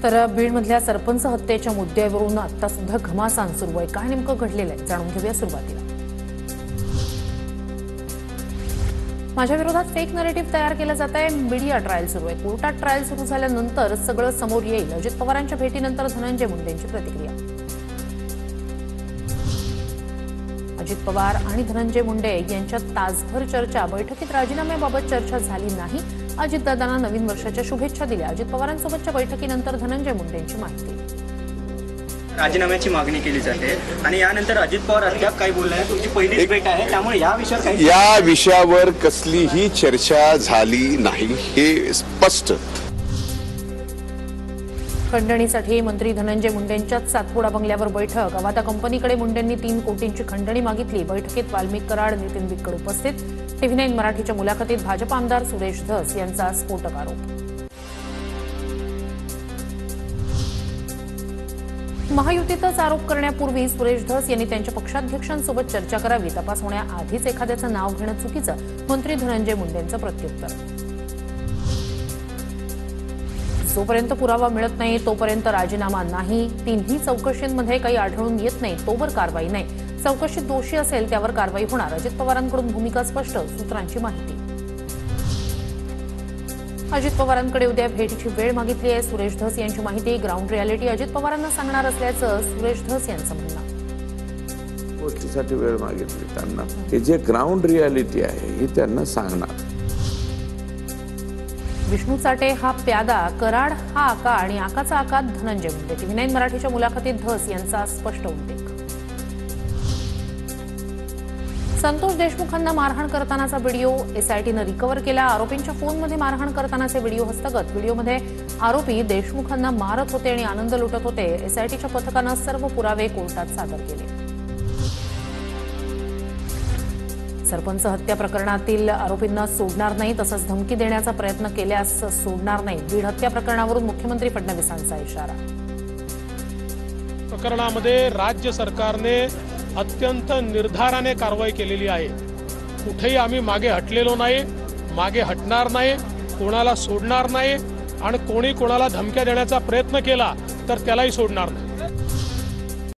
तर बीडमधल्या सरपंच हत्येच्या मुद्द्यावरून आता सुद्धा घमासान सुरू आहे। काय नेमकं घडलेलं आहे जाणून घेऊया सुरुवातीला। माझ्या विरोधात फेक नरेटिव्ह तयार केलं जात आहे। मीडिया ट्रायल सुरू आहे। कोर्टात ट्रायल सुरू झाल्यानंतर सगळं समोर येईल। अजित पवारांच्या भेटीनंतर धनंजय मुंडेंची प्रतिक्रिया। अजित पवार आणि धनंजय मुंडे यांच्यात तासभर चर्चा। बैठकीत राजीनाम्याबाबत चर्चा झाली नाही। अजितदादांना नवीन वर्षाच्या शुभेच्छा दिल्या। अजित पवारांसोबतच्या बैठकीनंतर धनंजय मुंडेंची माहिती। राजीनाम्याची मागणी केली जाते आणि यानंतर अजित पवार अद्याप काही बोलले नाही। तुमची पहिलीच भेट आहे, त्यामुळे या विषयावर कसलीही चर्चा झाली नाही हे स्पष्ट। खंडणीसाठी मंत्री धनंजय मुंडेंच्याच सातपुडा बंगल्यावर बैठक। अवादा कंपनीकडे मुंडेंनी 3 कोटींची खंडणी मागितली। बैठकीत वाल्मिक कराड, नितीन बिक्कड उपस्थित। TV9 मराठीच्या मुलाखतीत भाजप आमदार सुरेश धस यांचा स्फोटक आरोप। महायुतीतच आरोप करण्यापूर्वी सुरेश धस यांनी त्यांच्या पक्षाध्यक्षांसोबत चर्चा करावी। तपास होण्याआधीच एखाद्याचं नाव घेणं चुकीचं। मंत्री धनंजय मुंडेंचं प्रत्युत्तर। जोपर्यंत पुरावा मिळत नाही तोपर्यंत राजीनामा नाही। तिन्ही चौकशींमध्ये काही आढळून येत नाही तोवर कारवाई नाही। चौकशीत दोषी असेल त्यावर कारवाई होणार। अजित पवारांकडून भूमिका स्पष्ट, सूत्रांची माहिती। अजित पवारांकडे उद्या भेटीची वेळ मागितली आहे। सुरेश धस यांची माहिती। ग्राउंड रियालिटी अजित पवारांना सांगणार असल्याचं सुरेश धस यांचं म्हणणं। गोष्टीसाठी वेळ मागितली त्यांना, हे जे ग्राउंड रियालिटी आहे हे त्यांना सांगणार। विष्णू चाटे हा प्यादा, कराड हा आका आणि आकाचा आका धनंजय मुंडे। TV9 मराठीच्या मुलाखतीत धस यांचा स्पष्ट उल्लेख। संतोष देशमुखांना मारहाण करतानाचा व्हिडिओ SITनं रिकव्हर केला। आरोपींच्या फोनमध्ये मारहाण करतानाचे व्हिडिओ हस्तगत। व्हिडिओमध्ये आरोपी देशमुखांना मारत होते आणि आनंद लुटत होते। SITच्या पथकानं सर्व पुरावे कोर्टात सादर केले। सरपंच हत्या प्रकरणातील आरोपींना सोडणार नाही, तसंच धमकी देण्याचा प्रयत्न केल्यास सोडणार नाही। बीड हत्या प्रकरणावरून मुख्यमंत्री फडणवीसांचा इशारा। प्रकरणामध्ये राज्य सरकारने अत्यंत निर्धाराने कारवाई केलेली आहे। कुठेही आम्ही मागे हटलेलो नाही, मागे हटणार नाही, कोणाला सोडणार नाही आणि कोणी कोणाला धमक्या देण्याचा प्रयत्न केला तर त्यालाही सोडणार नाही।